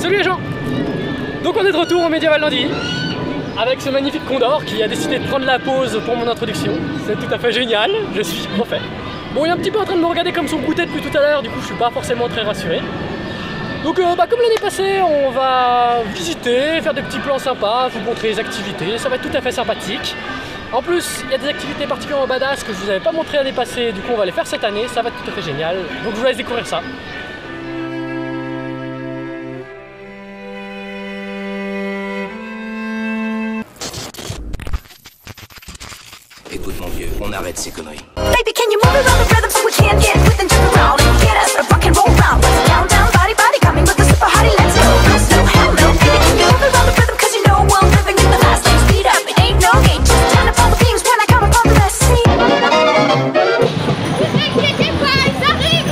Salut les gens. Donc on est de retour au Médiéval Lundi avec ce magnifique Condor qui a décidé de prendre la pause pour mon introduction. C'est tout à fait génial, je suis refait. Bon, il est un petit peu en train de me regarder comme son goûter depuis tout à l'heure, du coup je suis pas forcément très rassuré. Donc comme l'année passée, on va visiter, faire des petits plans sympas, vous montrer les activités, ça va être tout à fait sympathique. En plus, il y a des activités particulièrement badass que je vous avais pas montré l'année passée, du coup on va les faire cette année, ça va être tout à fait génial. Donc je vous laisse découvrir ça. Écoute mon vieux, on arrête ces conneries. Baby, can you move around the rhythm so we can get with and jump around and get us a rock and roll round? Down, down, body, body, coming with the super hottie, let's go. No, no, hell no. Baby, can you move around the rhythm 'cause you know we're living in the fast lane. Speed up, it ain't no game. Just turn up all the beams when I come up on the best scene. Ne vous inquiétez pas, ils arrivent.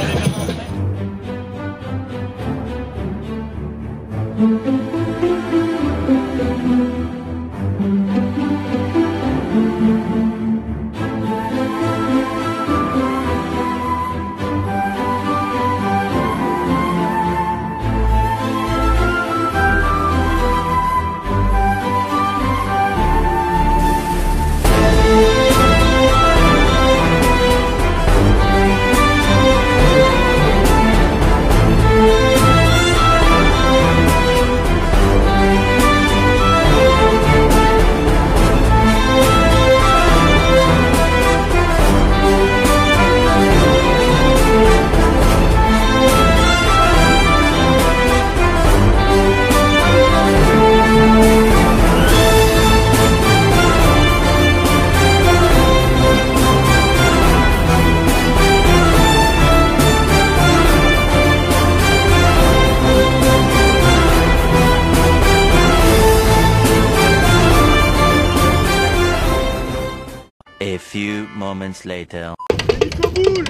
A few moments later. L'hélico-boule.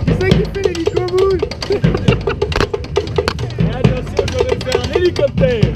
C'est ça qui fait l'hélico-boule. Et attention, je vais faire un hélicoptère.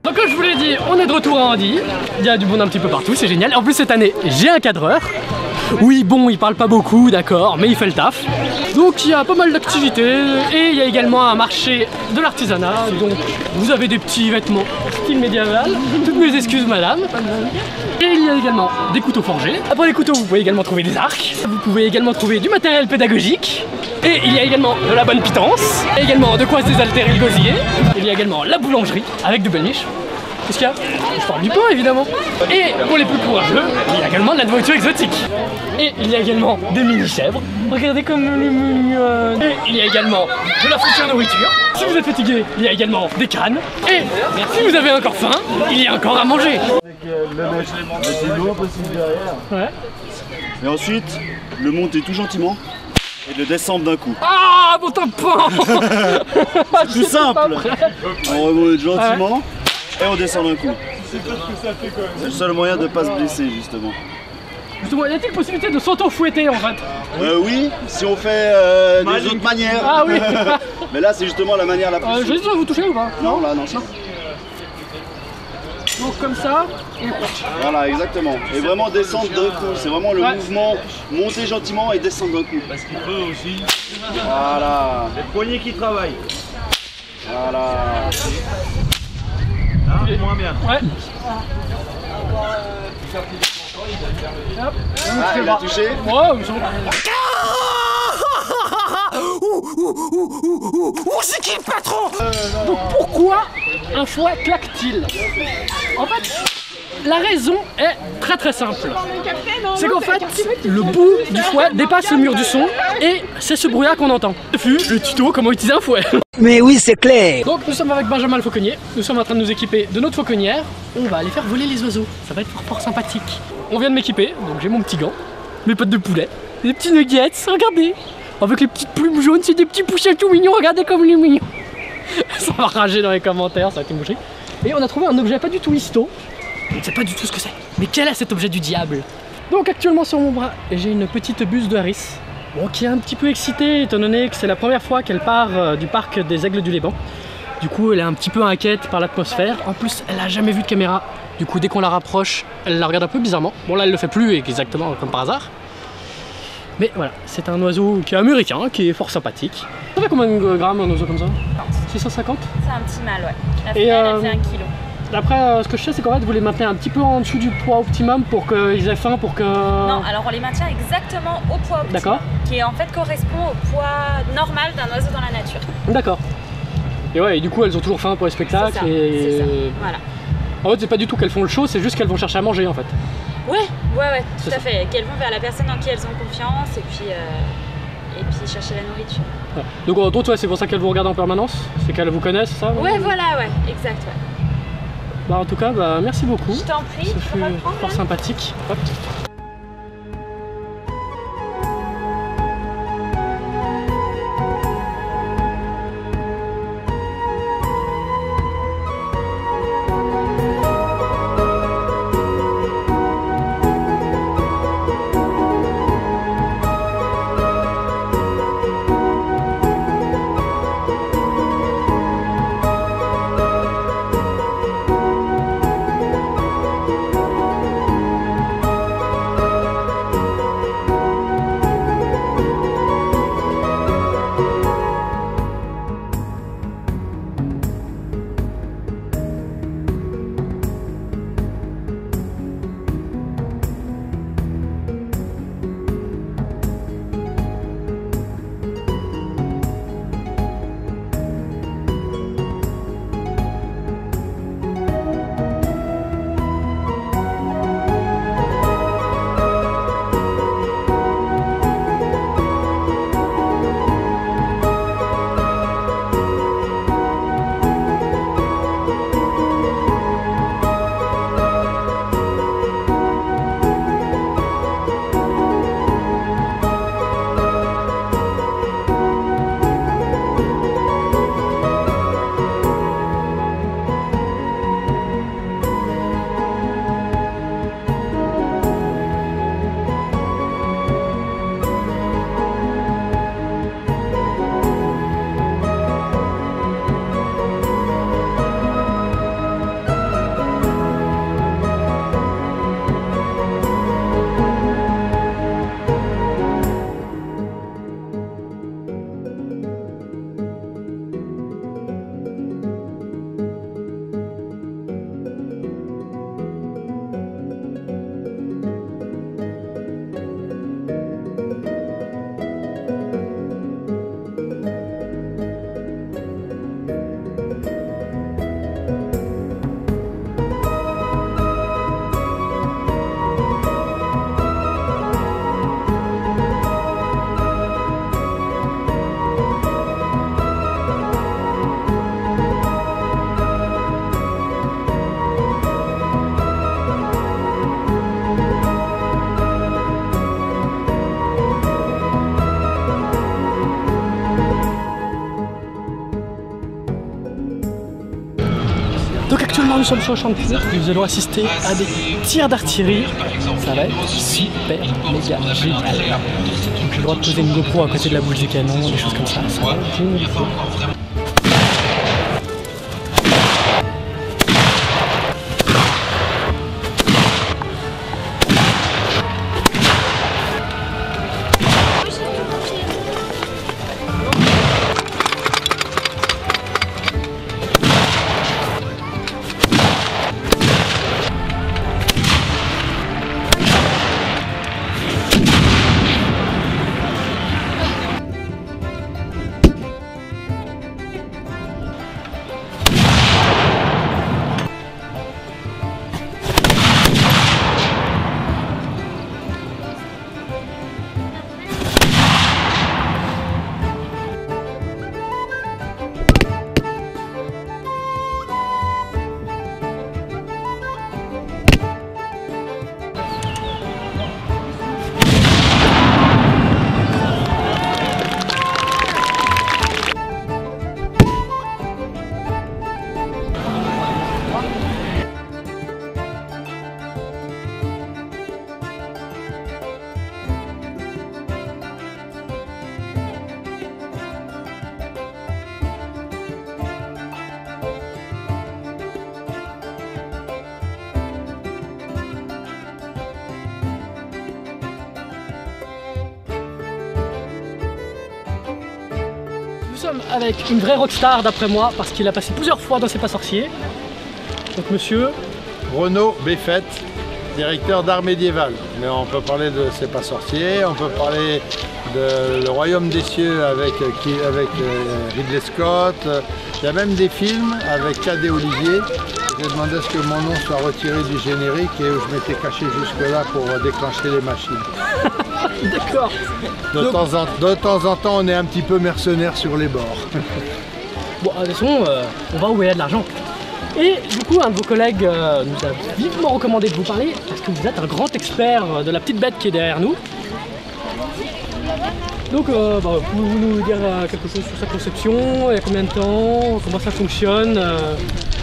Donc comme je vous l'ai dit, on est de retour à Andy. Il y a du monde un petit peu partout, c'est génial. En plus cette année, j'ai un cadreur. Oui, bon, il parle pas beaucoup, d'accord, mais il fait le taf. Donc il y a pas mal d'activités et il y a également un marché de l'artisanat. Donc vous avez des petits vêtements style médiéval. Toutes mes excuses, madame. Et il y a également des couteaux forgés. Après les couteaux, vous pouvez également trouver des arcs. Vous pouvez également trouver du matériel pédagogique. Et il y a également de la bonne pitance. Et également de quoi se désaltérer le gosier. Il y a également la boulangerie avec de belles niches. Qu'est-ce qu'il y a? Je parle du pain évidemment. Et pour les plus courageux, il y a également de la nourriture exotique. Et il y a également des mini-chèvres. Regardez comme le mignon. Et il y a également de la future nourriture. Si vous êtes fatigué, il y a également des cannes. Et si vous avez encore faim, il y a encore à manger. Le mettre le loin possible derrière. Ouais. Et ensuite, le monter tout gentiment et le descendre d'un coup. Ah, mon tampon. C'est tout simple. On remonte gentiment et on descend d'un coup. C'est le seul moyen de ne pas se blesser justement. Justement, y a-t-il possibilité de s'auto-fouetter en fait? Oui, si on fait des autres manières. Ah oui. Mais là, c'est justement la manière la plus. Je vais vous toucher ou pas? Non, là, non. Donc comme ça. Voilà, exactement. Et vraiment descendre d'un coup. C'est vraiment le mouvement, monter gentiment et descendre d'un coup. Parce qu'il peut aussi. Voilà. Les poignets qui travaillent. Voilà. Ah, moins bien. Ouais. Ah, il a touché. Ouais, c'est qui le patron? Donc pourquoi un foie claque-t-il? En fait, la raison est très très simple. C'est qu'en fait, le bout du fouet dépasse le mur du son et c'est ce brouillard qu'on entend. Ce fut le tuto comment utiliser un fouet. Mais oui, c'est clair. Donc nous sommes avec Benjamin le fauconnier, nous sommes en train de nous équiper de notre fauconnière. On va aller faire voler les oiseaux, ça va être fort sympathique. On vient de m'équiper, donc j'ai mon petit gant, mes potes de poulet, des petits nuggets, regardez. Avec les petites plumes jaunes, c'est des petits poussins tout mignons, regardez comme il est mignon. Ça va rager dans les commentaires, ça va être une boucherie. Et on a trouvé un objet pas du tout histo. Je ne sais pas du tout ce que c'est. Mais quel est cet objet du diable? Donc actuellement sur mon bras, j'ai une petite buse de Harris. Bon, qui est un petit peu excitée étant donné que c'est la première fois qu'elle part du parc des Aigles du Liban. Du coup, elle est un petit peu inquiète par l'atmosphère. En plus, elle a jamais vu de caméra. Du coup, dès qu'on la rapproche, elle la regarde un peu bizarrement. Bon, là, elle le fait plus exactement comme par hasard. Mais voilà, c'est un oiseau qui est américain, qui est fort sympathique. Ça fait combien de grammes un oiseau comme ça? 650. C'est un petit mâle, ouais. La Et femelle, elle fait 1 kilo. Après, ce que je sais, c'est qu'en fait, vous les maintenez un petit peu en dessous du poids optimum pour qu'ils aient faim, pour que... Non, alors on les maintient exactement au poids optimum. D'accord. Qui en fait correspond au poids normal d'un oiseau dans la nature. D'accord. Et ouais, et du coup, elles ont toujours faim pour les spectacles. C'est ça, et... c'est ça. Voilà. En fait, c'est pas du tout qu'elles font le show, c'est juste qu'elles vont chercher à manger en fait. Ouais, tout C'est à ça. fait. Qu'elles vont vers la personne en qui elles ont confiance et puis chercher la nourriture. Ouais. Donc en gros, toi, c'est pour ça qu'elles vous regardent en permanence? C'est qu'elles vous connaissent, ça? Ouais, voilà, ouais, exact, ouais. Bah en tout cas, bah merci beaucoup. Je t'en prie, Ça tu fut peux reprendre, fort là sympathique. Hop. Donc actuellement nous sommes sur le champ de tir, nous allons assister à des tirs d'artillerie. Ça va être super méga génial. Donc j'ai le droit de poser une GoPro à côté de la bouche du canon, des choses comme ça. Ça va être génial. Nous sommes avec une vraie rockstar d'après moi, parce qu'il a passé plusieurs fois dans C'est pas sorcier. Donc monsieur Renaud Beffet, directeur d'art médiéval. Mais on peut parler de C'est pas sorcier, on peut parler de Le Royaume des cieux avec Ridley Scott. Il y a même des films avec Cadet Olivier. J'ai demandé à ce que mon nom soit retiré du générique et où je m'étais caché jusque-là pour déclencher les machines. D'accord. De temps en temps, on est un petit peu mercenaires sur les bords. Bon, de toute façon, on va où il y a de l'argent. Et du coup, un de vos collègues nous a vivement recommandé de vous parler, parce que vous êtes un grand expert de la petite bête qui est derrière nous. Donc, pouvez-vous nous dire quelque chose sur sa conception, il y a combien de temps, comment ça fonctionne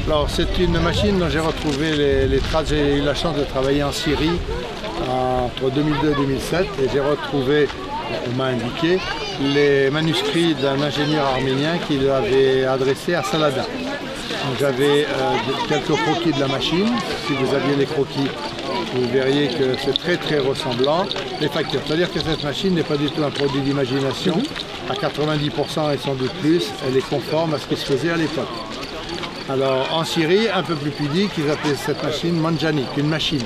Alors, c'est une machine dont j'ai retrouvé les traces. J'ai eu la chance de travailler en Syrie entre 2002 et 2007 et j'ai retrouvé, on m'a indiqué, les manuscrits d'un ingénieur arménien qui l'avait adressé à Saladin. Donc j'avais quelques croquis de la machine. Si vous aviez les croquis, vous verriez que c'est très ressemblant. Les factures, c'est-à-dire que cette machine n'est pas du tout un produit d'imagination. À 90% et sans doute plus, elle est conforme à ce qui se faisait à l'époque. Alors en Syrie, un peu plus pudique, ils appelaient cette machine manjanik, une machine.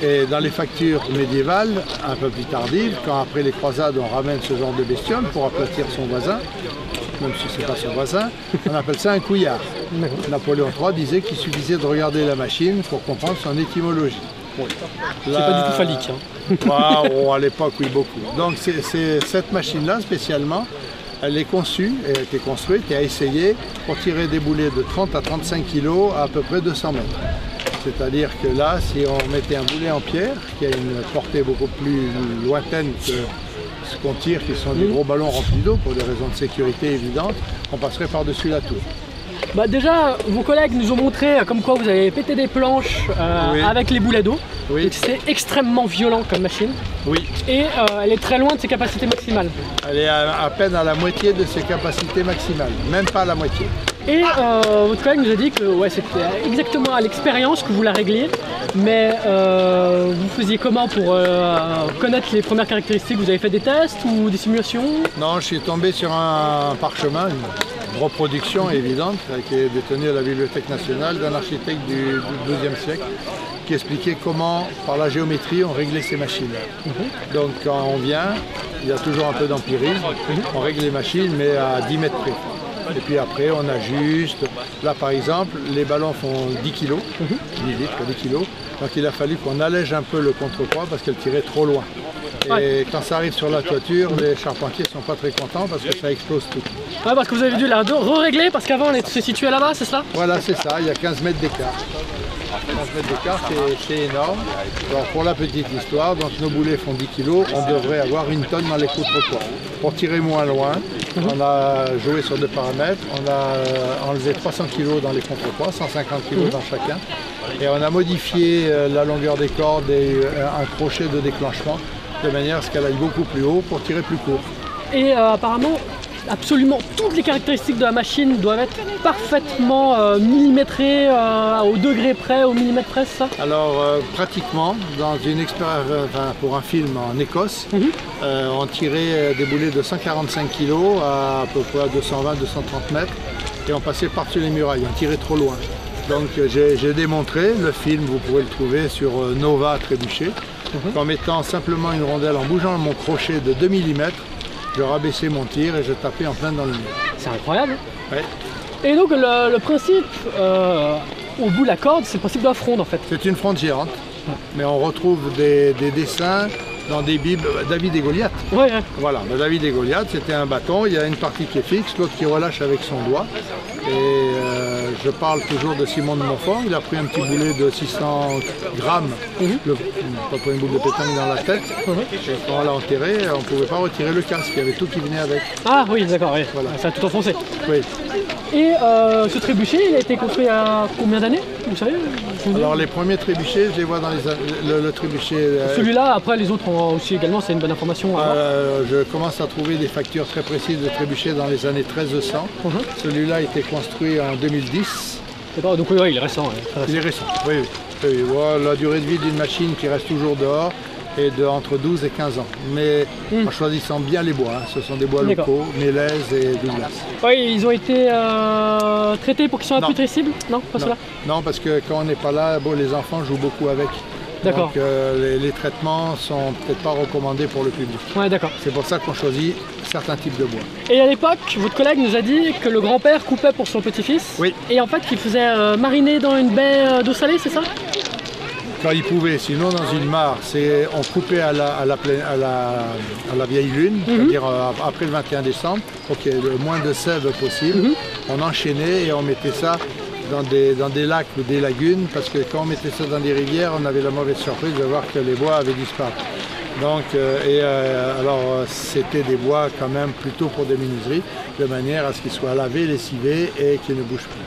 Et dans les factures médiévales, un peu plus tardives, quand après les croisades on ramène ce genre de bestiole pour aplatir son voisin, même si ce n'est pas son voisin, on appelle ça un couillard. Napoléon III disait qu'il suffisait de regarder la machine pour comprendre son étymologie. C'est pas du tout phallique. Hein. Wow, à l'époque, oui, beaucoup. Donc c'est cette machine-là spécialement, elle est conçue, elle a été construite et a essayé pour tirer des boulets de 30 à 35 kg à peu près 200 mètres. C'est-à-dire que là, si on mettait un boulet en pierre, qui a une portée beaucoup plus lointaine que ce qu'on tire, qui sont des gros ballons remplis d'eau, pour des raisons de sécurité évidentes, on passerait par-dessus la tour. Bah déjà, vos collègues nous ont montré comme quoi vous avez pété des planches Oui. avec les boulets d'eau. Oui. C'est extrêmement violent comme machine. Oui, Et elle est très loin de ses capacités maximales. elle est à peine à la moitié de ses capacités maximales, même pas à la moitié. Et votre collègue nous a dit que ouais, c'était exactement à l'expérience que vous la régliez, mais vous faisiez comment pour connaître les premières caractéristiques? Vous avez fait des tests ou des simulations? Non, je suis tombé sur un parchemin, une reproduction évidente, qui est détenue à la Bibliothèque nationale d'un architecte du XIIe siècle, qui expliquait comment, par la géométrie, on réglait ces machines. Donc quand on vient, il y a toujours un peu d'empirisme, on règle les machines, mais à 10 mètres près. Et puis après, on ajuste. Là, par exemple, les ballons font 10 kg, 10 litres, 10 kg. Donc il a fallu qu'on allège un peu le contrepoids parce qu'elle tirait trop loin. Et quand ça arrive sur la toiture, les charpentiers ne sont pas très contents parce que ça explose tout. Ouais, parce que vous avez dû la re-régler parce qu'avant on se situait là-bas, c'est ça? Voilà, c'est ça, il y a 15 mètres d'écart. 15 mètres d'écart, c'est énorme. Alors pour la petite histoire, donc nos boulets font 10 kg, on devrait avoir une tonne dans les contrepoids. pour tirer moins loin. On a joué sur 2 paramètres, on a enlevé 300 kg dans les contrepoids, 150 kg dans chacun. Et on a modifié la longueur des cordes et un crochet de déclenchement de manière à ce qu'elle aille beaucoup plus haut pour tirer plus court. Et apparemment, absolument toutes les caractéristiques de la machine doivent être parfaitement millimétrées au degré près, au millimètre près, c'est ça? Alors pratiquement, dans une expérience, pour un film en Écosse, on tirait des boulets de 145 kg à peu près 220-230 mètres et on passait par-dessus les murailles, on tirait trop loin. Donc j'ai démontré, le film vous pouvez le trouver sur Nova Trébuchet, qu'en mettant simplement une rondelle, en bougeant mon crochet de 2 mm, je rabaissais mon tir et je tapais en plein dans le mur. C'est incroyable. Ouais. Et donc le principe au bout de la corde, c'est le principe de la fronde en fait. C'est une fronde géante, mais on retrouve des dessins dans des bibles, David et Goliath. Ouais. Voilà, David et Goliath, c'était un bâton, il y a une partie qui est fixe, l'autre qui relâche avec son doigt. Et je parle toujours de Simon de Montfort, il a pris un petit boulet de 600 grammes, pas pour une boule de pétanque dans la tête. Et quand on l'a enterré, on ne pouvait pas retirer le casque, il y avait tout qui venait avec. Ah oui, d'accord, oui. Voilà. Ça a tout enfoncé. Oui. Et ce trébuchet, il a été construit à combien d'années, vous savez? Alors les premiers trébuchets, je les vois dans le trébuchet... Celui-là, après les autres aussi également, c'est une bonne information. Je commence à trouver des factures très précises de trébuchets dans les années 1300. Celui-là a été construit en 2010. Donc oui, il est récent. Il est récent, oui. Voilà, la durée de vie d'une machine qui reste toujours dehors est de entre 12 et 15 ans. Mais en choisissant bien les bois, ce sont des bois locaux, Mélèze et Douglas. Oui, ils ont été traités pour qu'ils soient imputrescibles? Non, pas cela? Non, parce que quand on n'est pas là, les enfants jouent beaucoup avec. D'accord. Donc les traitements sont peut-être pas recommandés pour le public. Ouais, d'accord. C'est pour ça qu'on choisit certains types de bois. Et à l'époque, votre collègue nous a dit que le grand-père coupait pour son petit-fils. Oui. Et en fait, qu'il faisait mariner dans une baie d'eau salée, c'est ça? Quand il pouvait, sinon dans une mare, on coupait à la vieille lune, c'est-à-dire après le 21 décembre, pour qu'il y ait le moins de sève possible. On enchaînait et on mettait ça dans des lacs ou des lagunes, parce que quand on mettait ça dans des rivières, on avait la mauvaise surprise de voir que les bois avaient disparu. Donc, alors c'était des bois quand même plutôt pour des menuiseries, de manière à ce qu'ils soient lavés, lessivés et qu'ils ne bougent plus.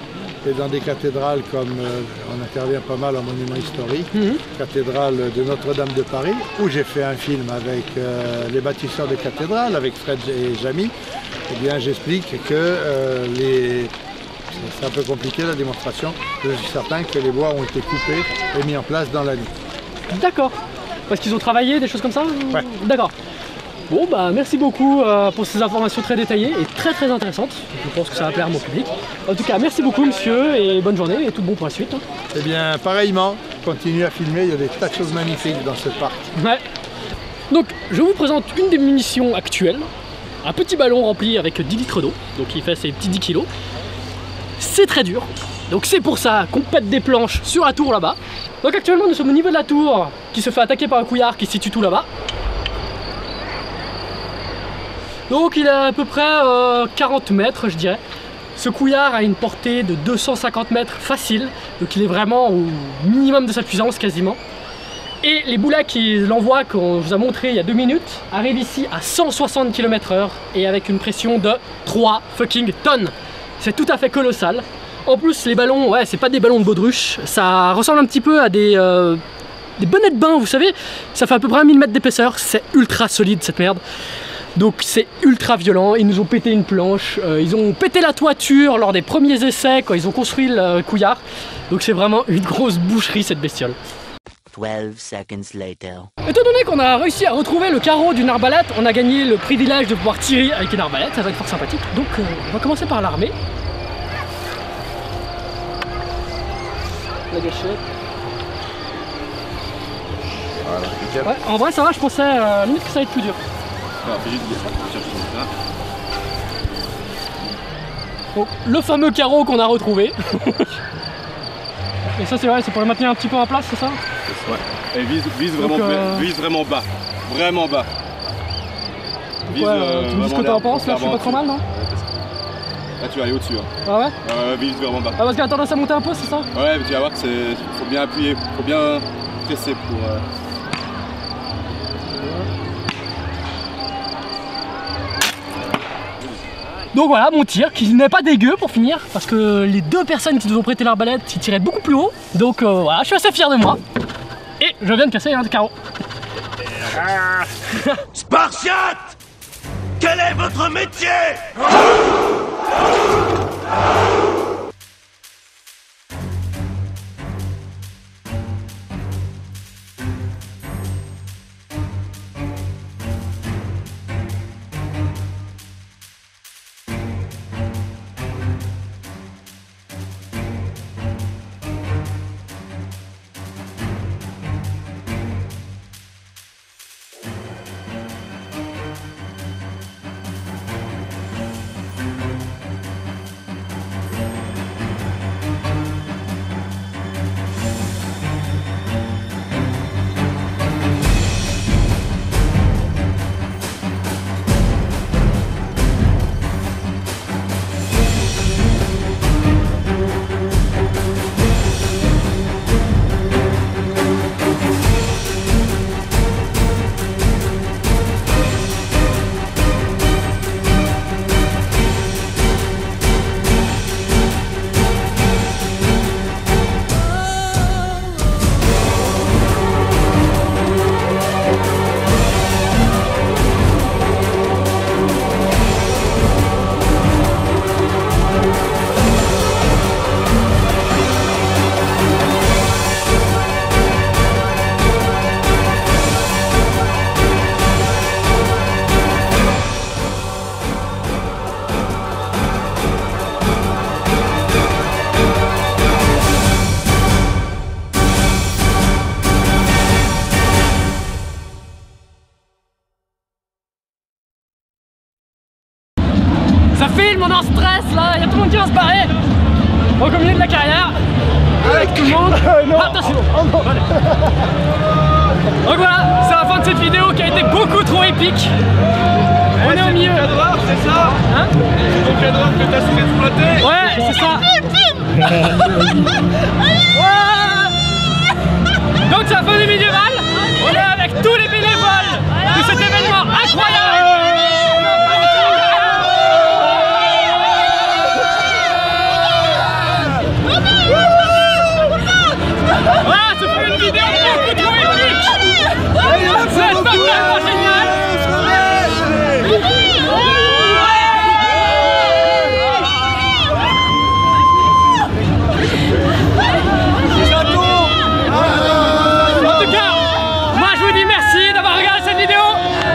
Et dans des cathédrales comme, on intervient pas mal en monument historique, cathédrale de Notre-Dame de Paris, où j'ai fait un film avec les bâtisseurs de cathédrales, avec Fred et Jamy, eh bien j'explique que c'est un peu compliqué la démonstration, je suis certain que les bois ont été coupés et mis en place dans la nuit. D'accord, parce qu'ils ont travaillé, des choses comme ça? Ouais. D'accord. Bon bah merci beaucoup pour ces informations très détaillées et très intéressantes. Je pense que ça va plaire à mon public. En tout cas merci beaucoup monsieur et bonne journée et tout bon pour la suite. Eh bien pareillement, continuez à filmer, il y a des tas de choses magnifiques dans ce parc. Ouais. Donc je vous présente une des munitions actuelles. Un petit ballon rempli avec 10 litres d'eau, donc il fait ses petits 10 kilos. C'est très dur, donc c'est pour ça qu'on pète des planches sur la tour là-bas. Donc actuellement nous sommes au niveau de la tour qui se fait attaquer par un couillard qui se situe tout là-bas. Donc il a à peu près 40 mètres je dirais. Ce couillard a une portée de 250 mètres facile, donc il est vraiment au minimum de sa puissance quasiment. Et les boulets qu'il envoie, qu'on vous a montré il y a 2 minutes, arrivent ici à 160 km/h et avec une pression de 3 fucking tonnes. C'est tout à fait colossal. En plus les ballons, ouais c'est pas des ballons de baudruche, ça ressemble un petit peu à des bonnets de bain, vous savez. Ça fait à peu près 1 mm d'épaisseur, c'est ultra solide cette merde. Donc c'est ultra violent, ils nous ont pété une planche, ils ont pété la toiture lors des premiers essais quand ils ont construit le couillard. Donc c'est vraiment une grosse boucherie cette bestiole. 12 seconds later. Étant donné qu'on a réussi à retrouver le carreau d'une arbalète, on a gagné le privilège de pouvoir tirer avec une arbalète, ça va être fort sympathique. Donc on va commencer par l'armée. La gâchette. Voilà, ouais, en vrai ça va, je pensais limite que ça allait être plus dur. Donc, le fameux carreau qu'on a retrouvé. Et ça c'est vrai, c'est pour le maintenir un petit peu en place, c'est ça? Ouais, et vise vraiment bas, vraiment bas. Tu me dis ce que t'en penses, là je suis pas trop mal, non? Là tu vas aller au-dessus. Hein. Ah ouais? Vise vraiment bas. Ah parce qu'elle a tendance à monter un peu, c'est ça? Ouais, mais tu vas voir que faut bien appuyer, faut bien presser pour... Donc voilà, mon tir qui n'est pas dégueu pour finir, parce que les deux personnes qui nous ont prêté l'arbalète, ils tiraient beaucoup plus haut. Donc voilà, je suis assez fier de moi. Et je viens de casser un carreau. Spartiate! Quel est votre métier? Ça filme, on est en stress là, il y a tout le monde qui va se barrer. Donc au milieu de la carrière, avec tout le monde. Attention. Donc voilà, c'est la fin de cette vidéo qui a été beaucoup trop épique. On est au milieu. C'est ton cadreur, c'est ça? Hein? C'est ton cadreur que t'as sous-exploité? Ouais, c'est ça. Ouais. Donc c'est la fin du médiéval. On est avec tous les bénévoles de cet événement incroyable. Voilà, ça fait une vidéo beaucoup trop épique. C'est totalement génial. En tout cas, moi je vous dis merci d'avoir regardé cette vidéo.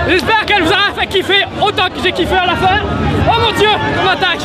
J'espère qu'elle vous aura fait kiffer autant que j'ai kiffé à la fin. Oh mon dieu, on m'attaque.